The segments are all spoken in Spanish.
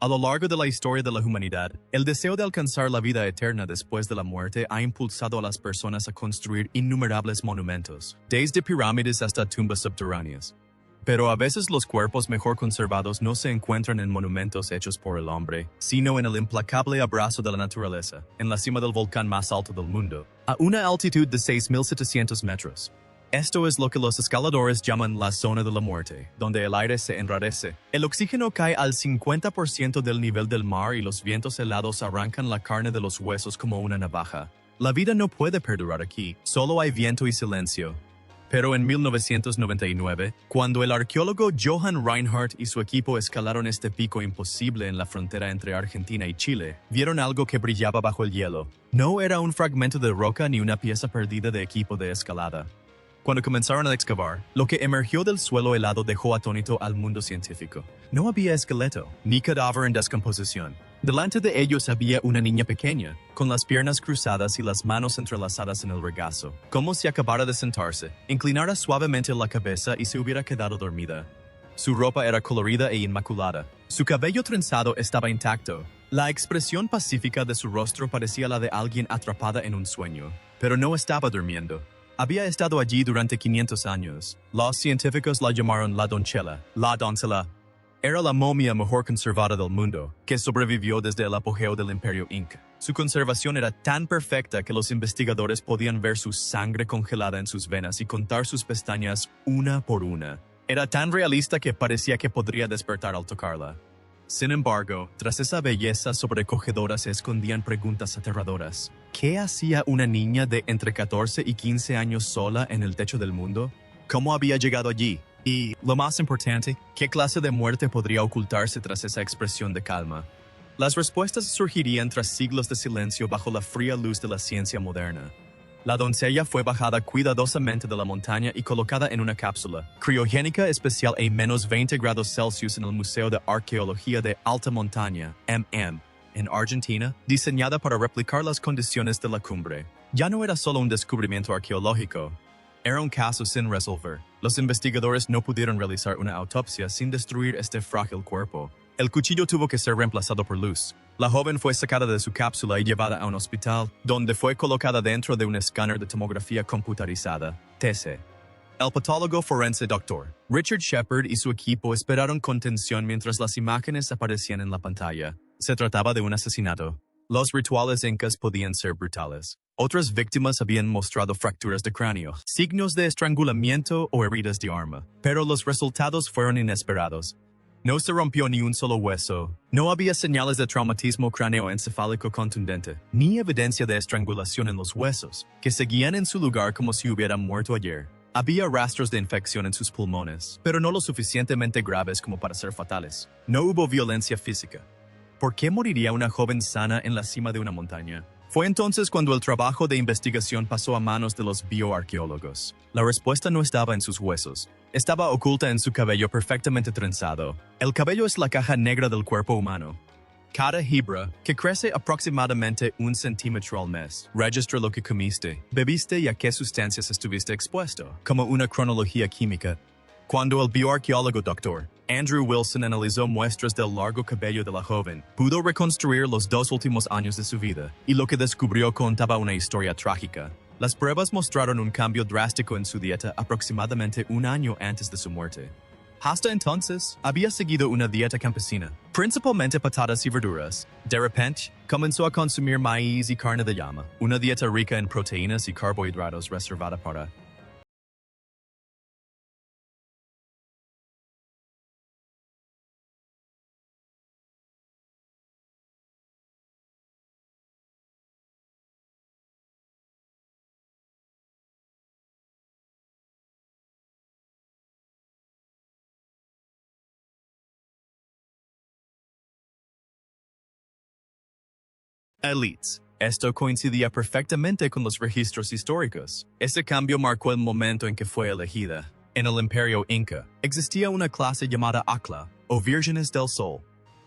A lo largo de la historia de la humanidad, el deseo de alcanzar la vida eterna después de la muerte ha impulsado a las personas a construir innumerables monumentos, desde pirámides hasta tumbas subterráneas. Pero a veces los cuerpos mejor conservados no se encuentran en monumentos hechos por el hombre, sino en el implacable abrazo de la naturaleza, en la cima del volcán más alto del mundo, a una altitud de 6.700 metros. Esto es lo que los escaladores llaman la zona de la muerte, donde el aire se enrarece. El oxígeno cae al 50% del nivel del mar y los vientos helados arrancan la carne de los huesos como una navaja. La vida no puede perdurar aquí, solo hay viento y silencio. Pero en 1999, cuando el arqueólogo Johann Reinhardt y su equipo escalaron este pico imposible en la frontera entre Argentina y Chile, vieron algo que brillaba bajo el hielo. No era un fragmento de roca ni una pieza perdida de equipo de escalada. Cuando comenzaron a excavar, lo que emergió del suelo helado dejó atónito al mundo científico. No había esqueleto, ni cadáver en descomposición. Delante de ellos había una niña pequeña, con las piernas cruzadas y las manos entrelazadas en el regazo, como si acabara de sentarse, inclinara suavemente la cabeza y se hubiera quedado dormida. Su ropa era colorida e inmaculada. Su cabello trenzado estaba intacto. La expresión pacífica de su rostro parecía la de alguien atrapada en un sueño, pero no estaba durmiendo. Había estado allí durante 500 años. Los científicos la llamaron la doncella. Era la momia mejor conservada del mundo, que sobrevivió desde el apogeo del Imperio Inca. Su conservación era tan perfecta que los investigadores podían ver su sangre congelada en sus venas y contar sus pestañas una por una. Era tan realista que parecía que podría despertar al tocarla. Sin embargo, tras esa belleza sobrecogedora se escondían preguntas aterradoras. ¿Qué hacía una niña de entre 14 y 15 años sola en el techo del mundo? ¿Cómo había llegado allí? Y, lo más importante, ¿qué clase de muerte podría ocultarse tras esa expresión de calma? Las respuestas surgirían tras siglos de silencio bajo la fría luz de la ciencia moderna. La doncella fue bajada cuidadosamente de la montaña y colocada en una cápsula criogénica especial a menos 20 grados Celsius en el Museo de Arqueología de Alta Montaña, en Argentina, diseñada para replicar las condiciones de la cumbre. Ya no era solo un descubrimiento arqueológico. Era un caso sin resolver. Los investigadores no pudieron realizar una autopsia sin destruir este frágil cuerpo. El cuchillo tuvo que ser reemplazado por luz. La joven fue sacada de su cápsula y llevada a un hospital, donde fue colocada dentro de un escáner de tomografía computarizada, TC. El patólogo forense Dr. Richard Shepard y su equipo esperaron con tensión mientras las imágenes aparecían en la pantalla. Se trataba de un asesinato. Los rituales incas podían ser brutales. Otras víctimas habían mostrado fracturas de cráneo, signos de estrangulamiento o heridas de arma, pero los resultados fueron inesperados. No se rompió ni un solo hueso, no había señales de traumatismo cráneoencefálico contundente, ni evidencia de estrangulación en los huesos, que seguían en su lugar como si hubiera muerto ayer. Había rastros de infección en sus pulmones, pero no lo suficientemente graves como para ser fatales. No hubo violencia física. ¿Por qué moriría una joven sana en la cima de una montaña? Fue entonces cuando el trabajo de investigación pasó a manos de los bioarqueólogos. La respuesta no estaba en sus huesos. Estaba oculta en su cabello perfectamente trenzado. El cabello es la caja negra del cuerpo humano. Cada hebra, que crece aproximadamente 1 centímetro al mes, registra lo que comiste, bebiste y a qué sustancias estuviste expuesto, como una cronología química. Cuando el bioarqueólogo Dr. Andrew Wilson analizó muestras del largo cabello de la joven, pudo reconstruir los 2 últimos años de su vida, y lo que descubrió contaba una historia trágica. Las pruebas mostraron un cambio drástico en su dieta aproximadamente 1 año antes de su muerte. Hasta entonces, había seguido una dieta campesina, principalmente patatas y verduras. De repente, comenzó a consumir maíz y carne de llama, una dieta rica en proteínas y carbohidratos reservada para elites. Esto coincidía perfectamente con los registros históricos. Ese cambio marcó el momento en que fue elegida. En el Imperio Inca, existía una clase llamada Akla, o Vírgenes del Sol.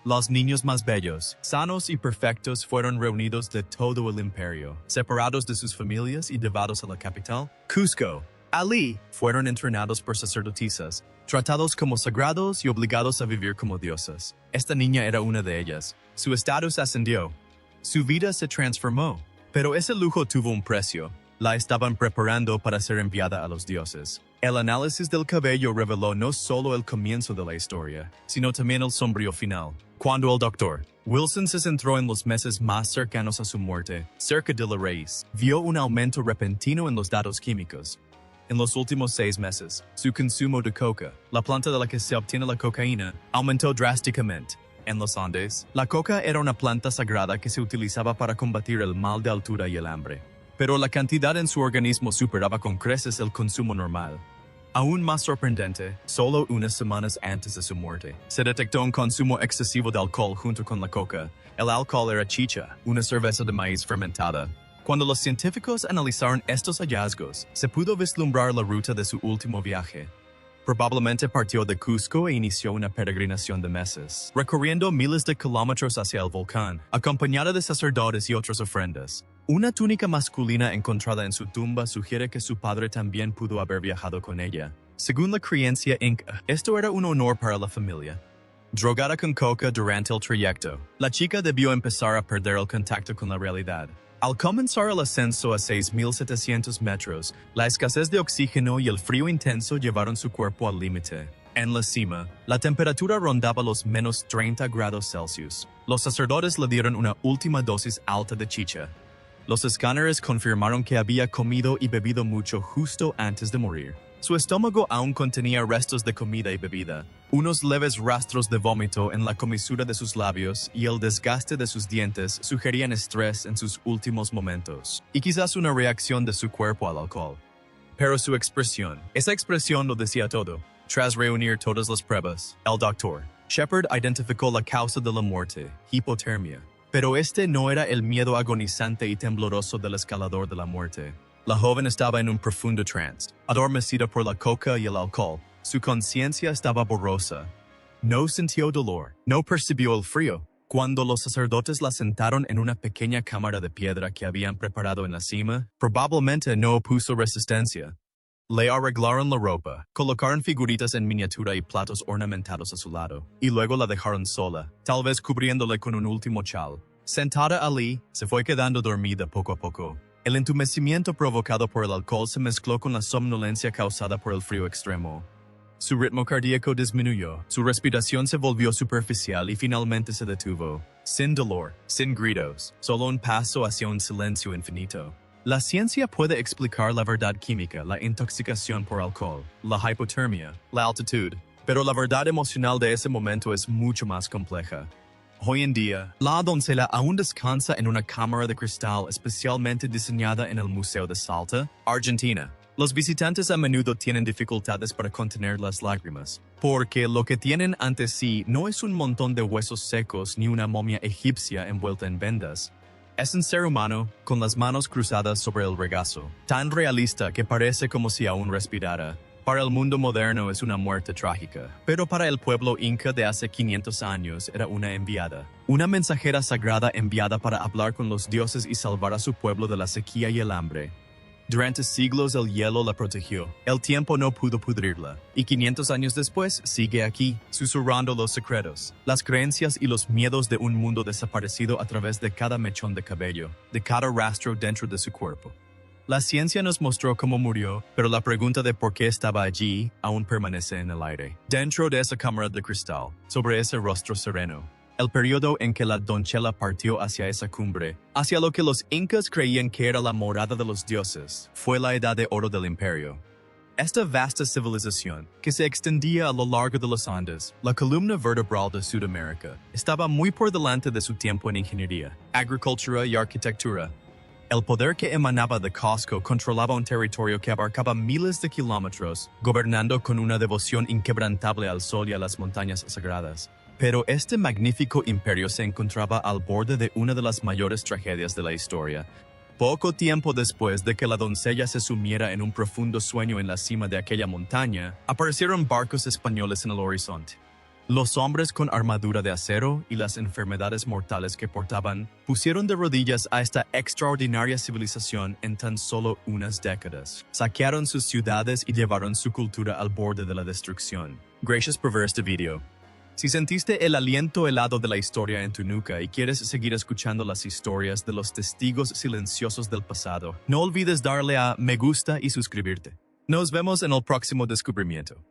Los niños más bellos, sanos y perfectos fueron reunidos de todo el imperio, separados de sus familias y llevados a la capital, Cusco. Ali fueron entrenados por sacerdotisas, tratados como sagrados y obligados a vivir como diosas. Esta niña era una de ellas. Su estatus ascendió. Su vida se transformó. Pero ese lujo tuvo un precio. La estaban preparando para ser enviada a los dioses. El análisis del cabello reveló no solo el comienzo de la historia, sino también el sombrío final. Cuando el doctor Wilson se centró en los meses más cercanos a su muerte, cerca de la raíz, vio un aumento repentino en los datos químicos. En los últimos 6 meses, su consumo de coca, la planta de la que se obtiene la cocaína, aumentó drásticamente. En los Andes, la coca era una planta sagrada que se utilizaba para combatir el mal de altura y el hambre. Pero la cantidad en su organismo superaba con creces el consumo normal. Aún más sorprendente, solo unas semanas antes de su muerte, se detectó un consumo excesivo de alcohol junto con la coca. El alcohol era chicha, una cerveza de maíz fermentada. Cuando los científicos analizaron estos hallazgos, se pudo vislumbrar la ruta de su último viaje. Probablemente partió de Cusco e inició una peregrinación de meses, recorriendo miles de kilómetros hacia el volcán, acompañada de sacerdotes y otras ofrendas. Una túnica masculina encontrada en su tumba sugiere que su padre también pudo haber viajado con ella. Según la creencia inca, esto era un honor para la familia. Drogada con coca durante el trayecto, la chica debió empezar a perder el contacto con la realidad. Al comenzar el ascenso a 6.700 metros, la escasez de oxígeno y el frío intenso llevaron su cuerpo al límite. En la cima, la temperatura rondaba los menos 30 grados Celsius. Los sacerdotes le dieron una última dosis alta de chicha. Los escáneres confirmaron que había comido y bebido mucho justo antes de morir. Su estómago aún contenía restos de comida y bebida, unos leves rastros de vómito en la comisura de sus labios y el desgaste de sus dientes sugerían estrés en sus últimos momentos, y quizás una reacción de su cuerpo al alcohol. Pero su expresión, esa expresión lo decía todo. Tras reunir todas las pruebas, el doctor Shepard identificó la causa de la muerte, hipotermia. Pero este no era el miedo agonizante y tembloroso del escalador de la muerte. La joven estaba en un profundo trance, adormecida por la coca y el alcohol. Su conciencia estaba borrosa. No sintió dolor, no percibió el frío. Cuando los sacerdotes la sentaron en una pequeña cámara de piedra que habían preparado en la cima, probablemente no opuso resistencia. Le arreglaron la ropa, colocaron figuritas en miniatura y platos ornamentados a su lado, y luego la dejaron sola, tal vez cubriéndole con un último chal. Sentada Ali, se fue quedando dormida poco a poco. El entumecimiento provocado por el alcohol se mezcló con la somnolencia causada por el frío extremo. Su ritmo cardíaco disminuyó, su respiración se volvió superficial y finalmente se detuvo. Sin dolor, sin gritos, solo un paso hacia un silencio infinito. La ciencia puede explicar la verdad química, la intoxicación por alcohol, la hipotermia, la altitud, pero la verdad emocional de ese momento es mucho más compleja. Hoy en día, la doncella aún descansa en una cámara de cristal especialmente diseñada en el Museo de Salta, Argentina. Los visitantes a menudo tienen dificultades para contener las lágrimas, porque lo que tienen ante sí no es un montón de huesos secos ni una momia egipcia envuelta en vendas. Es un ser humano con las manos cruzadas sobre el regazo, tan realista que parece como si aún respirara. Para el mundo moderno es una muerte trágica, pero para el pueblo inca de hace 500 años era una enviada. Una mensajera sagrada enviada para hablar con los dioses y salvar a su pueblo de la sequía y el hambre. Durante siglos el hielo la protegió, el tiempo no pudo pudrirla, y 500 años después sigue aquí, susurrando los secretos, las creencias y los miedos de un mundo desaparecido a través de cada mechón de cabello, de cada rastro dentro de su cuerpo. La ciencia nos mostró cómo murió, pero la pregunta de por qué estaba allí aún permanece en el aire. Dentro de esa cámara de cristal, sobre ese rostro sereno, el periodo en que la doncella partió hacia esa cumbre, hacia lo que los incas creían que era la morada de los dioses, fue la edad de oro del imperio. Esta vasta civilización, que se extendía a lo largo de los Andes, la columna vertebral de Sudamérica, estaba muy por delante de su tiempo en ingeniería, agricultura y arquitectura. El poder que emanaba de Cusco controlaba un territorio que abarcaba miles de kilómetros, gobernando con una devoción inquebrantable al sol y a las montañas sagradas. Pero este magnífico imperio se encontraba al borde de una de las mayores tragedias de la historia. Poco tiempo después de que la doncella se sumiera en un profundo sueño en la cima de aquella montaña, aparecieron barcos españoles en el horizonte. Los hombres con armadura de acero y las enfermedades mortales que portaban pusieron de rodillas a esta extraordinaria civilización en tan solo unas décadas. Saquearon sus ciudades y llevaron su cultura al borde de la destrucción. Gracias por ver este video. Si sentiste el aliento helado de la historia en tu nuca y quieres seguir escuchando las historias de los testigos silenciosos del pasado, no olvides darle a me gusta y suscribirte. Nos vemos en el próximo descubrimiento.